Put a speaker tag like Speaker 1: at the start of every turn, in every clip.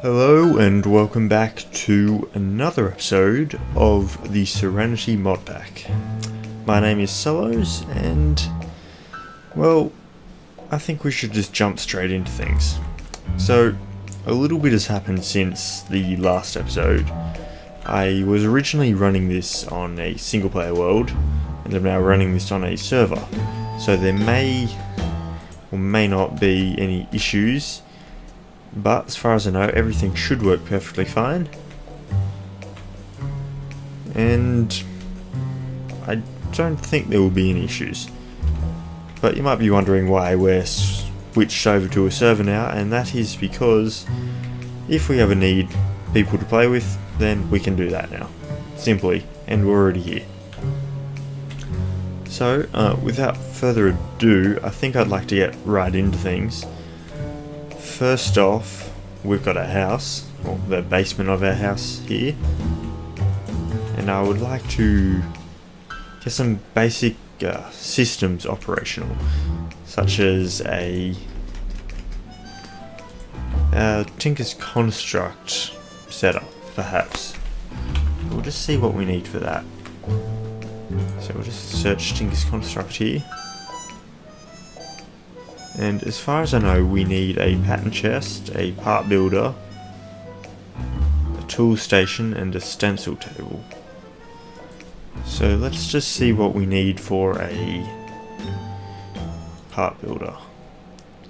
Speaker 1: Hello and welcome back to another episode of the Serenity Modpack. My name is Sullosian and, well, I think we should just jump straight into things. So, a little bit has happened since the last episode. I was originally running this on a single player world, and I'm now running this on a server. So there may or may not be any issues, but as far as I know, everything should work perfectly fine. And I don't think there will be any issues. But you might be wondering why we're switched over to a server now, and that is because if we ever need people to play with, then we can do that now. Simply, and we're already here. So, without further ado, I think I'd like to get right into things. First off, we've got a house, or the basement of our house here, and I would like to get some basic systems operational, such as a Tinker's Construct setup, perhaps. We'll just see what we need for that. So we'll just search Tinker's Construct here. And as far as I know, we need a pattern chest, a part builder, a tool station, and a stencil table. So let's just see what we need for a part builder.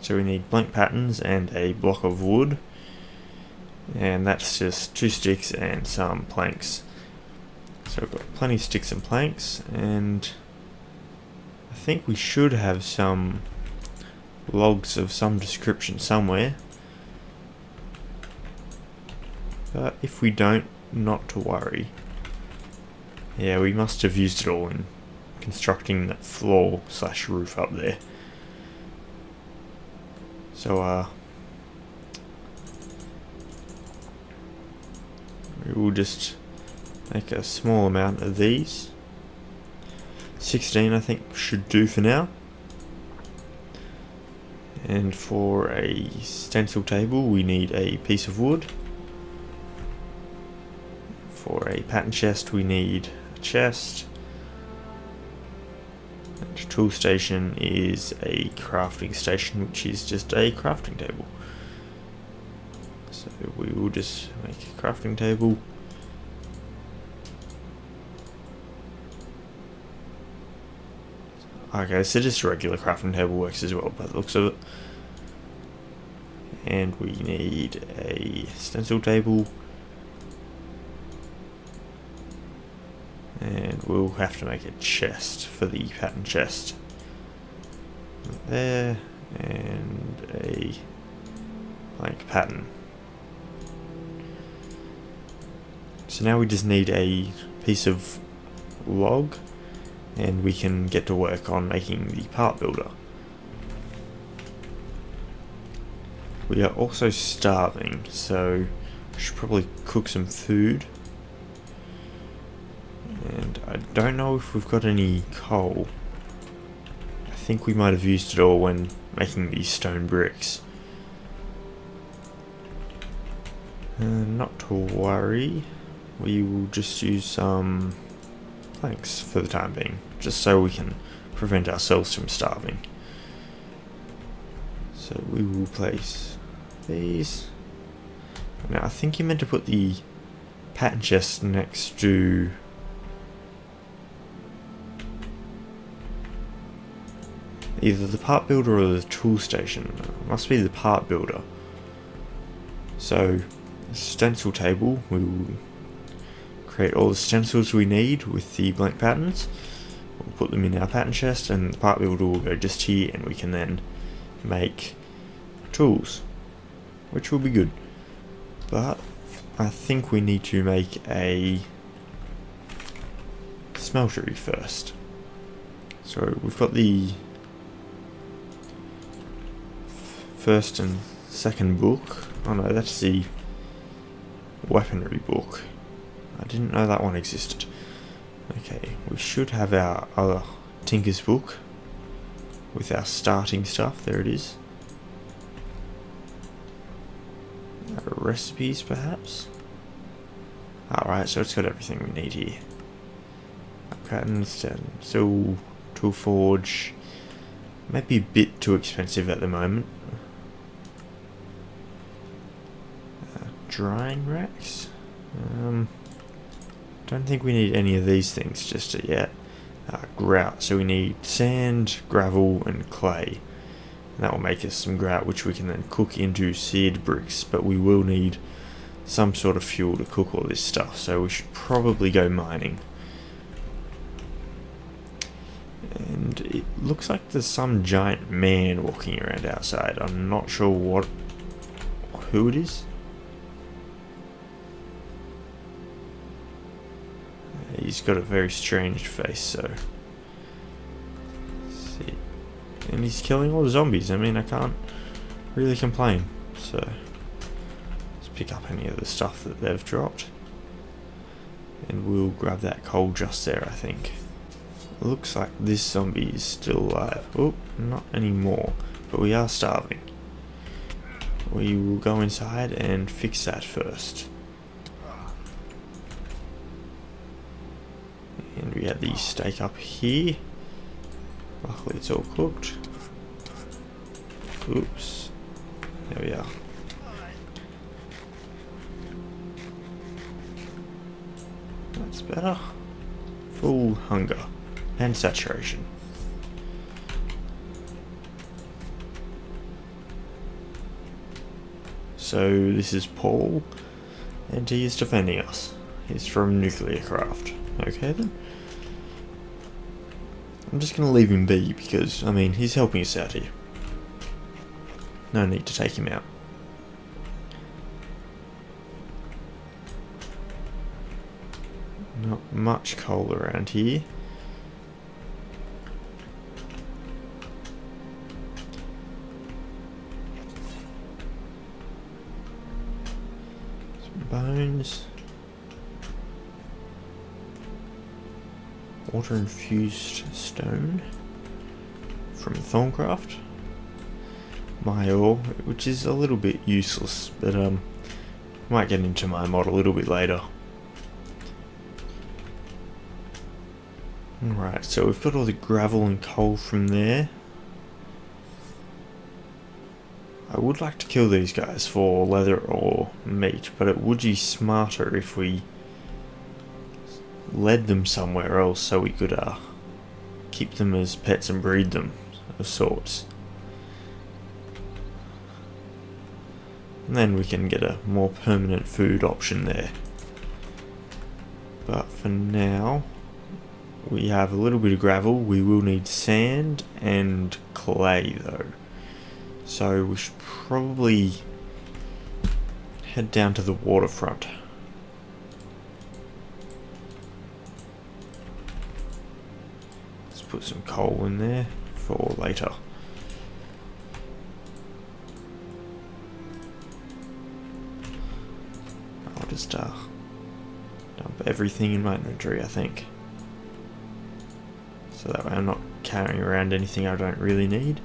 Speaker 1: So we need blank patterns and a block of wood, and that's just 2 sticks and some planks. So we've got plenty of sticks and planks, and I think we should have some logs of some description somewhere, but if we don't, not to worry. Yeah, we must have used it all in constructing that floor / roof up there. So we will just make a small amount of these. 16 I think should do for now. And for a stencil table we need a piece of wood. For a pattern chest we need a chest. And a tool station is a crafting station, which is just a crafting table. So we will just make a crafting table. Okay, so just a regular crafting table works as well by the looks of it. And we need a stencil table. And we'll have to make a chest for the pattern chest. There, and a blank pattern. So now we just need a piece of log, and we can get to work on making the part builder. We are also starving, so we should probably cook some food. And I don't know if we've got any coal. I think we might have used it all when making these stone bricks. Not to worry, we will just use some planks for the time being, just so we can prevent ourselves from starving. So we will place these. Now I think you meant to put the pattern chest next to either the part builder or the tool station. It must be the part builder. So the stencil table, we will create all the stencils we need with the blank patterns. We'll put them in our pattern chest, and the part builder will go just here, and we can then make tools, which will be good. But I think we need to make a Smeltery first. So we've got the first and second book. Oh no, that's the weaponry book. I didn't know that one existed. Okay, we should have our other Tinker's book with our starting stuff. There it is. Recipes, perhaps? Alright, so it's got everything we need here. Cotton, still tool forge. Might be a bit too expensive at the moment. Drying racks? Don't think we need any of these things just yet. Grout, so we need sand, gravel and clay. And that will make us some grout which we can then cook into seared bricks, but we will need some sort of fuel to cook all this stuff, so we should probably go mining. And it looks like there's some giant man walking around outside. I'm not sure who it is. He's got a very strange face, so let's see. And he's killing all the zombies. I mean, I can't really complain. So let's pick up any of the stuff that they've dropped, and we'll grab that coal just there. I think it looks like this zombie is still alive. Oh, not anymore, but we are starving. We will go inside and fix that first. And we have the steak up here. Luckily it's all cooked. Oops. There we are. That's better. Full hunger and saturation. So this is Paul, and he is defending us. He's from Nuclear Craft. Okay then. I'm just going to leave him be because, I mean, he's helping us out here. No need to take him out. Not much coal around here. Some bones. Water infused stone from Thorncraft. My ore, which is a little bit useless, but might get into my mod a little bit later. Alright, so we've got all the gravel and coal from there. I would like to kill these guys for leather or meat, but it would be smarter if we led them somewhere else so we could keep them as pets and breed them of sorts. And then we can get a more permanent food option there. But for now, we have a little bit of gravel. We will need sand and clay though. So we should probably head down to the waterfront. Let's put some coal in there for later. I'll just dump everything in my inventory, I think. So that way I'm not carrying around anything I don't really need.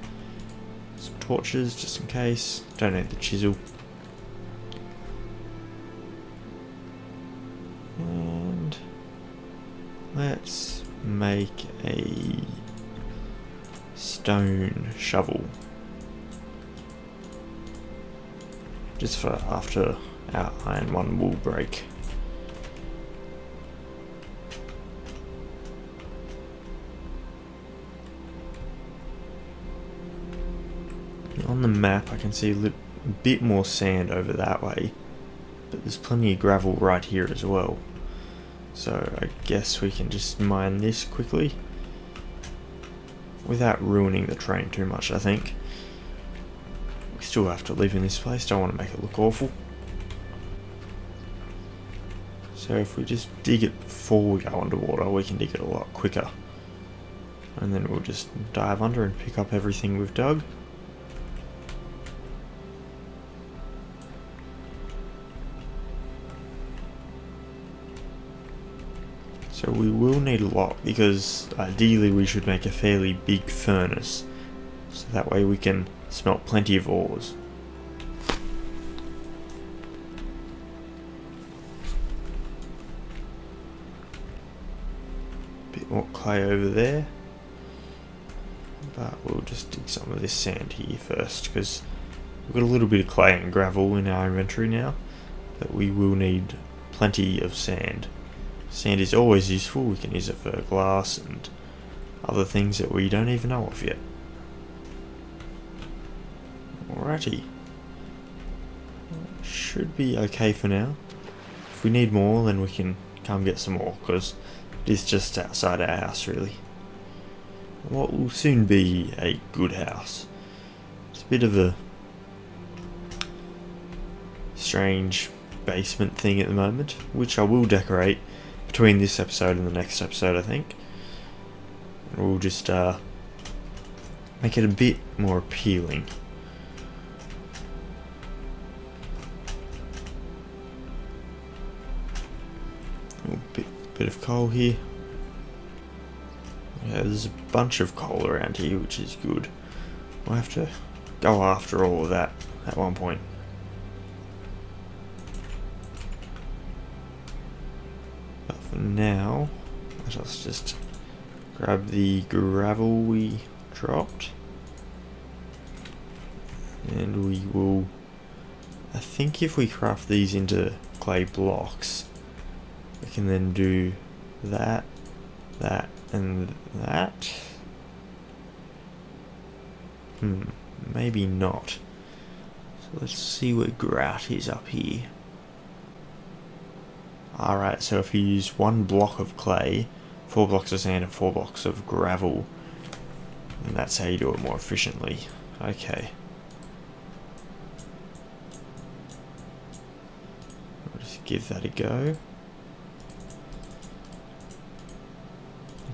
Speaker 1: Some torches just in case. Don't need the chisel. And let's make a stone shovel. Just for after our iron one will break. On the map I can see a bit more sand over that way, but there's plenty of gravel right here as well. So I guess we can just mine this quickly without ruining the train too much, I think. We still have to live in this place, don't want to make it look awful. So if we just dig it before we go underwater, we can dig it a lot quicker. And then we'll just dive under and pick up everything we've dug. So So we will need a lot, because ideally we should make a fairly big furnace, so that way we can smelt plenty of ores. Bit more clay over there, but we'll just dig some of this sand here first, because we've got a little bit of clay and gravel in our inventory now, but we will need plenty of sand. Sand is always useful. We can use it for glass and other things that we don't even know of yet. Alrighty. Should be okay for now. If we need more, then we can come get some more, because it is just outside our house really. What will soon be a good house. It's a bit of a strange basement thing at the moment, which I will decorate between this episode and the next episode, I think. We'll just make it a bit more appealing. A bit of coal here. Yeah, there's a bunch of coal around here, which is good. We'll have to go after all of that at one point. But for now, let us just grab the gravel we dropped. And we will, I think if we craft these into clay blocks, we can then do that, that, and that. Maybe not. So let's see what grout is up here. Alright, so if you use 1 block of clay, 4 blocks of sand and 4 blocks of gravel, then that's how you do it more efficiently. Okay. I'll just give that a go.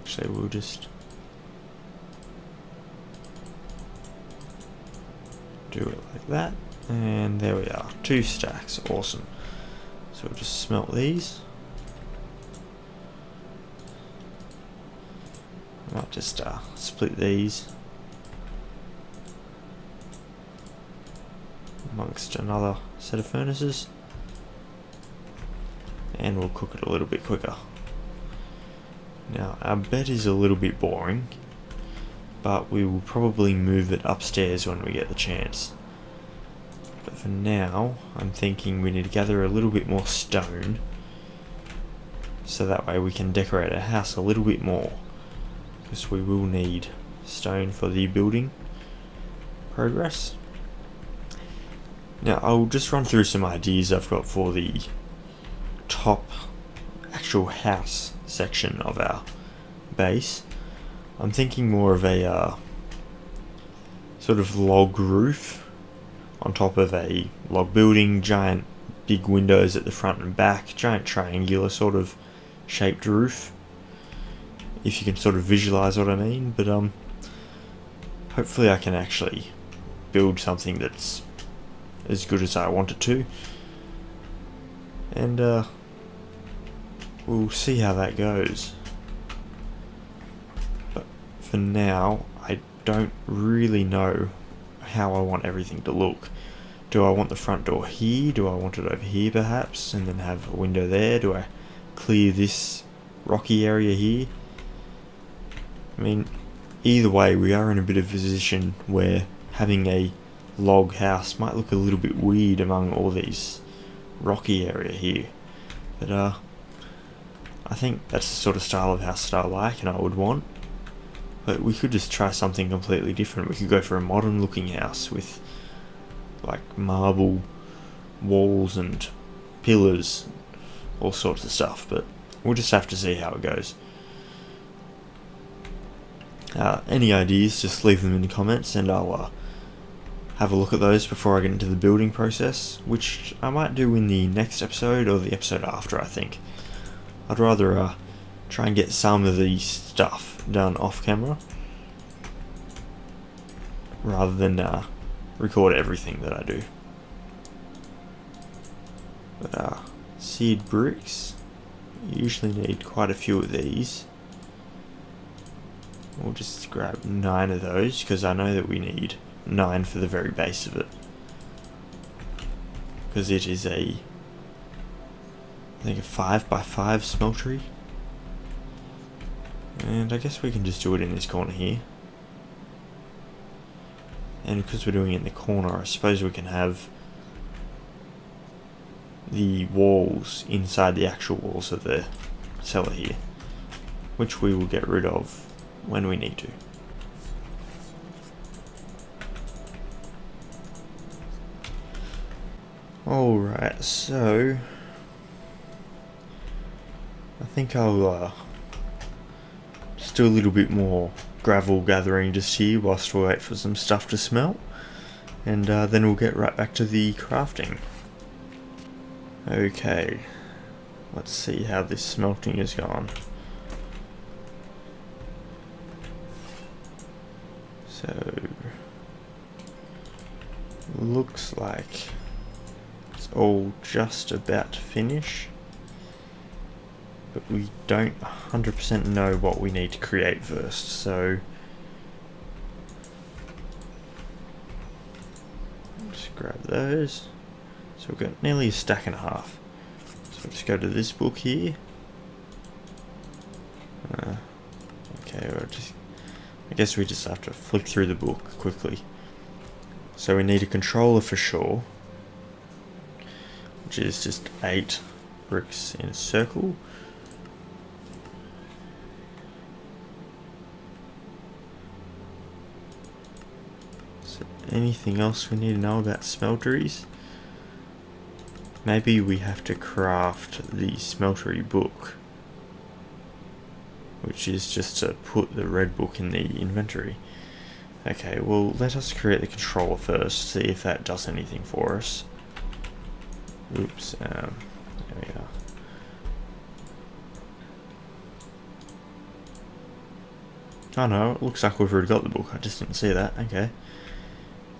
Speaker 1: Actually, we'll just do it like that, and there we are, 2 stacks, awesome. So we'll just smelt these. I might just split these amongst another set of furnaces, and we'll cook it a little bit quicker. Now our bed is a little bit boring, but we will probably move it upstairs when we get the chance. But for now, I'm thinking we need to gather a little bit more stone, so that way we can decorate our house a little bit more, because we will need stone for the building progress. Now I'll just run through some ideas I've got for the top actual house section of our base. I'm thinking more of a sort of log roof on top of a log building, giant big windows at the front and back, giant triangular sort of shaped roof, if you can sort of visualize what I mean. But hopefully I can actually build something that's as good as I want it to, and we'll see how that goes. But for now, I don't really know how I want everything to look. Do I want the front door here? Do I want it over here perhaps, and then have a window there? Do I clear this rocky area here? I mean, either way, we are in a bit of a position where having a log house might look a little bit weird among all these rocky area here. But I think that's the sort of style of house that I like and I would want. But we could just try something completely different. We could go for a modern looking house with like marble walls and pillars, all sorts of stuff, but we'll just have to see how it goes. Any ideas, just leave them in the comments and I'll have a look at those before I get into the building process, which I might do in the next episode or the episode after, I think. I'd rather try and get some of the stuff done off camera rather than record everything that I do. But seared bricks You usually need quite a few of these. We'll just grab 9 of those, because I know that we need 9 for the very base of it. Because it is I think a 5x5 smeltery. And I guess we can just do it in this corner here. And because we're doing it in the corner, I suppose we can have the walls inside the actual walls of the cellar here, which we will get rid of when we need to. Alright, so I think I'll just do a little bit more gravel gathering just here whilst we wait for some stuff to smelt, and then we'll get right back to the crafting. Okay, let's see how this smelting is going. So, looks like it's all just about to finish, but we don't 100% know what we need to create first, so just grab those. So we've got nearly a stack and a half. So we'll just go to this book here. Okay, I guess we just have to flick through the book quickly. So we need a controller for sure, which is just 8 bricks in a circle. So anything else we need to know about smelteries? Maybe we have to craft the Smeltery book, which is just to put the red book in the inventory. Okay, well, let us create the controller first, see if that does anything for us. Oops, there we are. Oh no, it looks like we've already got the book, I just didn't see that. Okay,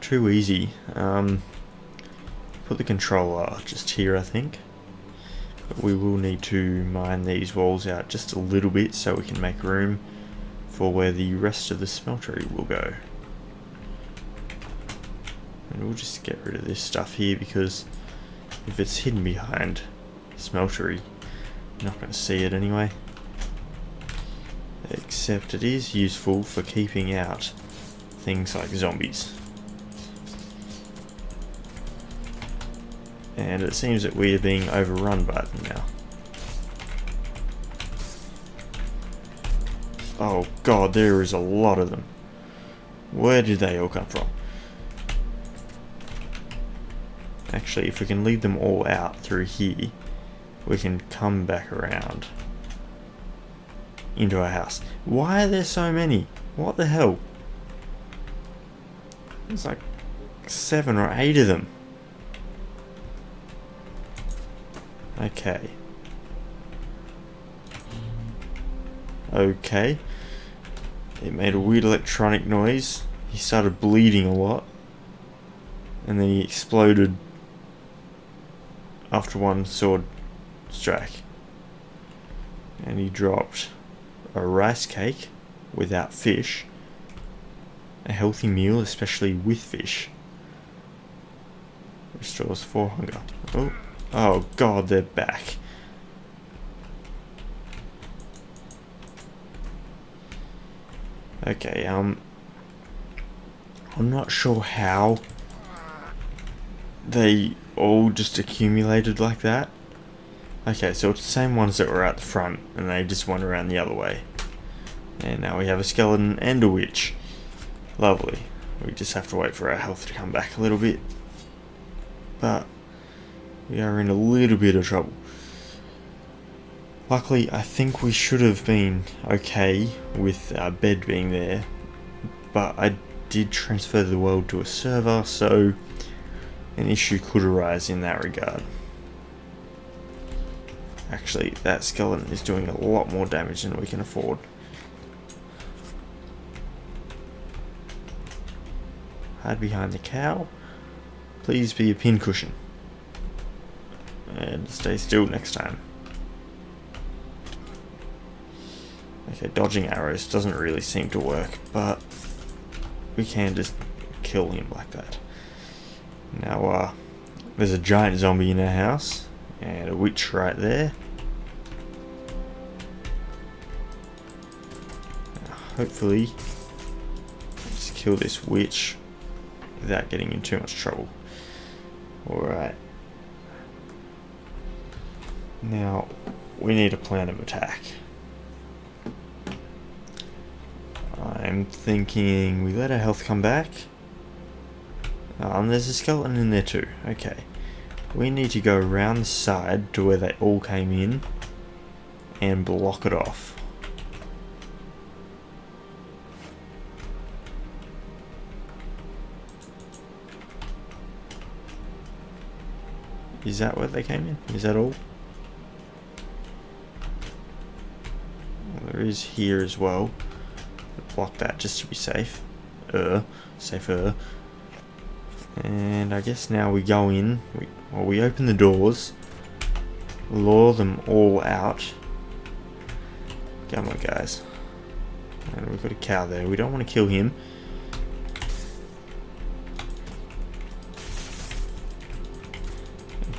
Speaker 1: too easy. Put the controller just here, I think. But we will need to mine these walls out just a little bit so we can make room for where the rest of the smeltery will go. And we'll just get rid of this stuff here, because if it's hidden behind smeltery, you're not going to see it anyway. Except it is useful for keeping out things like zombies. And it seems that we are being overrun by them now. Oh god, there is a lot of them. Where did they all come from? Actually, if we can lead them all out through here, we can come back around into our house. Why are there so many? What the hell? There's like 7 or 8 of them. Okay. Okay. It made a weird electronic noise. He started bleeding a lot. And then he exploded after one sword strike. And he dropped a rice cake without fish. A healthy meal, especially with fish. Restores 4 hunger. Oh god, they're back. Okay, I'm not sure how they all just accumulated like that. Okay, so it's the same ones that were at the front, and they just went around the other way. And now we have a skeleton and a witch. Lovely. We just have to wait for our health to come back a little bit. But we are in a little bit of trouble. Luckily, I think we should have been okay with our bed being there, but I did transfer the world to a server, so an issue could arise in that regard. Actually, that skeleton is doing a lot more damage than we can afford. Hide behind the cow. Please be a pincushion. And stay still next time. Okay, dodging arrows doesn't really seem to work, but we can just kill him like that. Now, there's a giant zombie in our house, and a witch right there. Now, hopefully, just kill this witch without getting in too much trouble. Alright. Now, we need a plan of attack. I'm thinking we let our health come back. There's a skeleton in there too. Okay. We need to go around the side to where they all came in and block it off. Is that where they came in? Is that all? Well, there is here as well. Block that just to be safe. Safer. And I guess now we go in. We open the doors. Lure them all out. Come on, guys. And we've got a cow there. We don't want to kill him.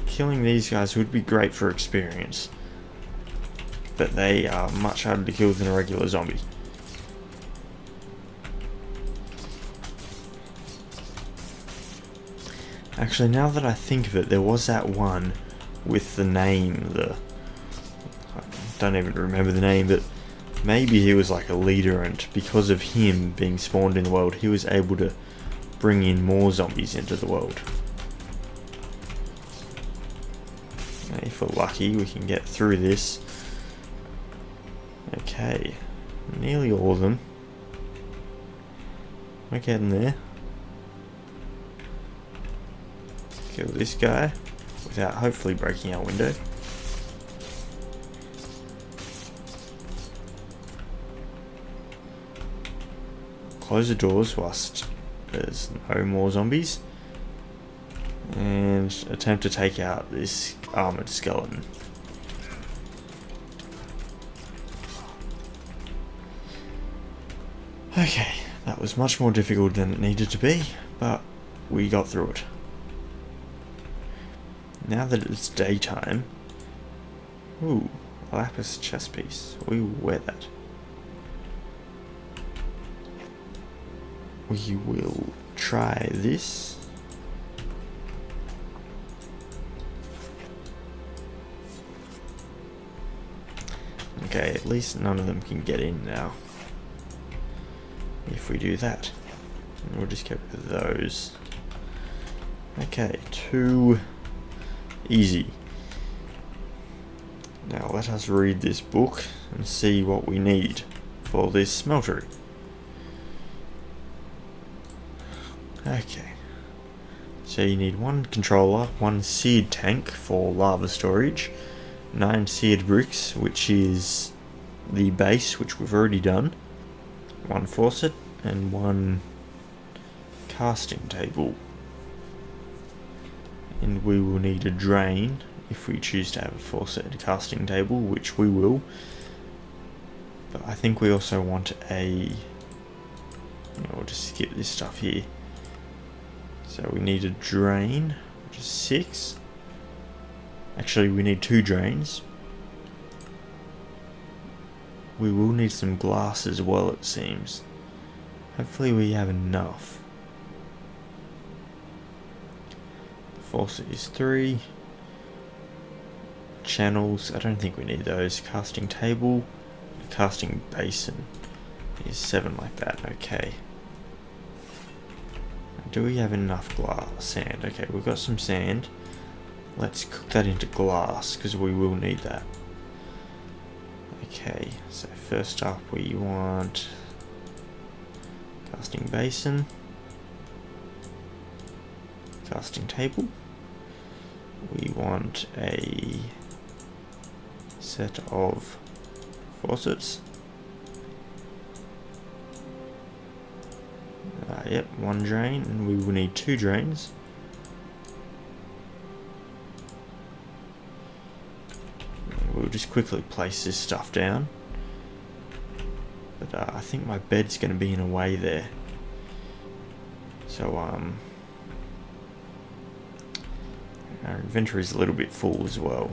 Speaker 1: Killing these guys would be great for experience, but they are much harder to kill than a regular zombie. Actually, now that I think of it, there was that one with the name, I don't even remember the name, but maybe he was like a leader, and because of him being spawned in the world, he was able to bring in more zombies into the world. If we're lucky, we can get through this. Okay, nearly all of them. We're getting there. Kill this guy without hopefully breaking our window. Close the doors whilst there's no more zombies. And attempt to take out this armored skeleton. Okay, that was much more difficult than it needed to be, but we got through it. Now that it's daytime, ooh, a lapis chest piece. We will wear that. We will try this. Okay, at least none of them can get in now. If we do that, and we'll just get rid of those. Okay, too easy. Now let us read this book and see what we need for this smeltery. Okay, so you need one controller, one seared tank for lava storage, 9 seared bricks, which is the base, which we've already done, 1 faucet, and 1 casting table. And we will need a drain if we choose to have a faucet and a casting table, which we will. But I think we also want we'll just skip this stuff here. So we need a drain, which is 6. Actually, we need 2 drains. We will need some glass as well, it seems. Hopefully we have enough. The faucet is 3. Channels, I don't think we need those. Casting table, casting basin is 7 like that, okay. Do we have enough sand? Okay, we've got some sand. Let's cook that into glass, because we will need that. Okay, so first up we want casting basin, casting table. We want a set of faucets. Yep, 1 drain, and we will need 2 drains. We'll just quickly place this stuff down. but I think my bed's going to be in a way there. So our inventory is a little bit full as well.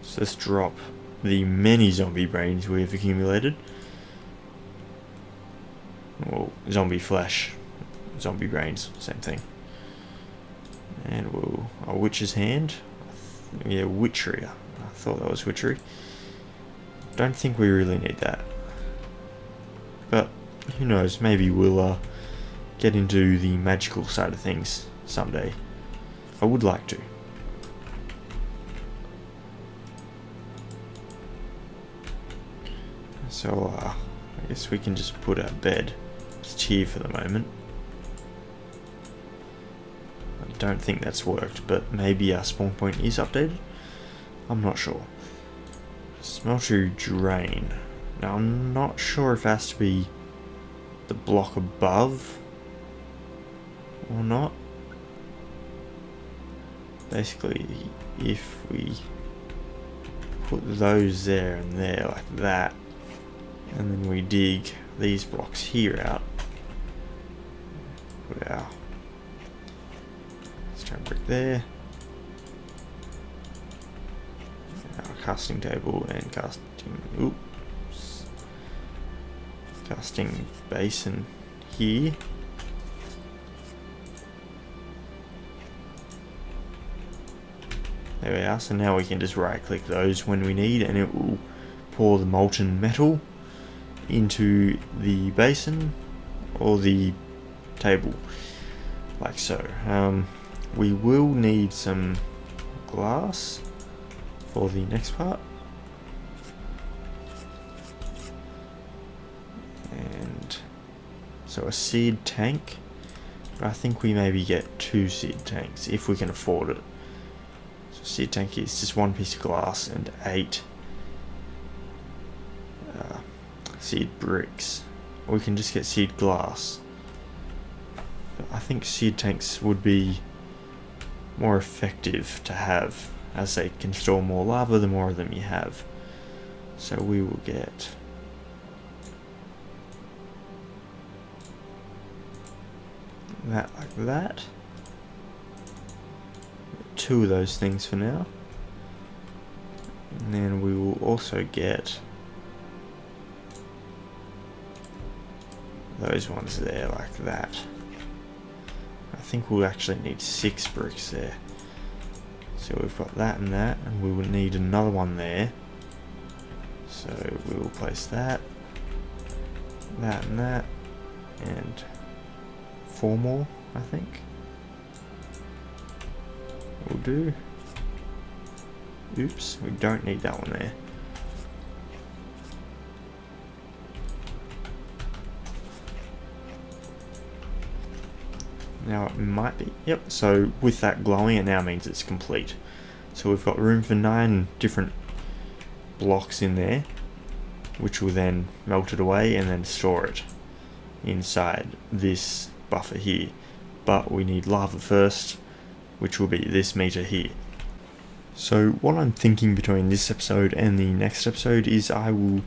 Speaker 1: So let's drop the many zombie brains we have accumulated. Well, zombie flesh, zombie brains, same thing. And we'll a witch's hand. Yeah, witchery. I thought that was witchery. Don't think we really need that. But who knows? Maybe we'll get into the magical side of things someday. I would like to. So I guess we can just put our bed just here for the moment. I don't think that's worked, but maybe our spawn point is updated. I'm not sure. Smeltery drain. Now I'm not sure if it has to be the block above or not. Basically, if we put those there and there like that, and then we dig these blocks here out, put our stone brick there, our casting table and casting basin here. There we are, so now we can just right click those when we need and it will pour the molten metal into the basin or the table, like so. We will need some glass for the next part. And so a seed tank, but I think we maybe get 2 seed tanks if we can afford it. Seed tank is just 1 piece of glass and 8 seed bricks. We can just get seed glass. But I think seed tanks would be more effective to have, as they can store more lava the more of them you have. So we will get that like that. 2 of those things for now, and then we will also get those ones there like that. I think we'll actually need 6 bricks there, so we've got that, and we will need another one there, so we will place that, and that, and 4 more I think will do. Oops, we don't need that one there. Now it might be, yep, so with that glowing it now means it's complete. So we've got room for 9 different blocks in there, which will then melt it away and then store it inside this buffer here. But we need lava first, which will be this meter here. So what I'm thinking between this episode and the next episode is I will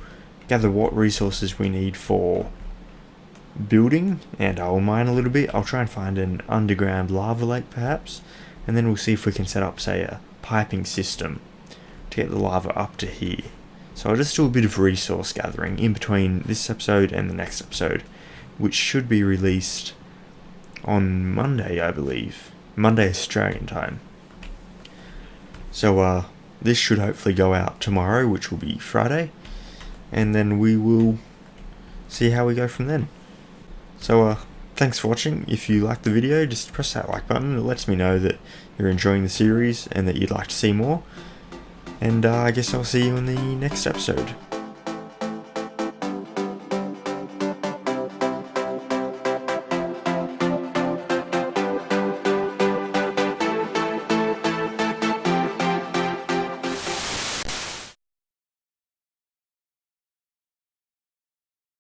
Speaker 1: gather what resources we need for building, and I'll mine a little bit. I'll try and find an underground lava lake perhaps, and then we'll see if we can set up, say, a piping system to get the lava up to here. So I'll just do a bit of resource gathering in between this episode and the next episode, which should be released on Monday, I believe. Monday Australian time. So this should hopefully go out tomorrow, which will be Friday, and then we will see how we go from then. So thanks for watching. If you liked the video, just press that like button. It lets me know that you're enjoying the series and that you'd like to see more. And I guess I'll see you in the next episode.